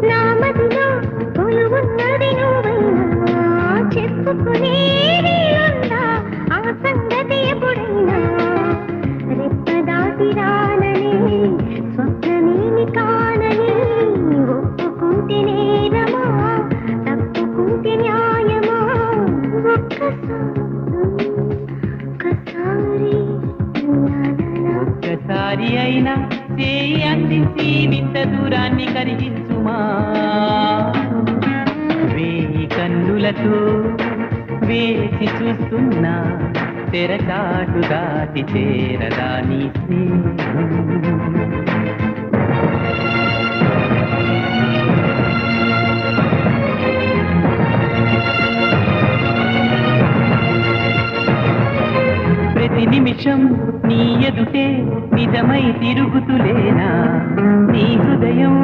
నా మదిలో కొలువున్నది నువ్వైనా చెప్పుకునేది ఉందా ఆ సంగతి ఎప్పుడైనా రెప్పదాటి రానని స్వప్నమేమి కానని ఒప్పుకుంటే నేరమా తప్పుకుంటే న్యాయమా ఒక్కసారి అయినా చేయి అందించి వింత దూరాన్ని కరిగించుమా వేయి కన్నులతో వేసి చూస్తున్నా తెరచాటు దాటి చేరదా నీ స్నేహం ప్రతి నిమిషం నీ ఎదుటే నిజమై తిరుగుతులేనా నీ హృదయం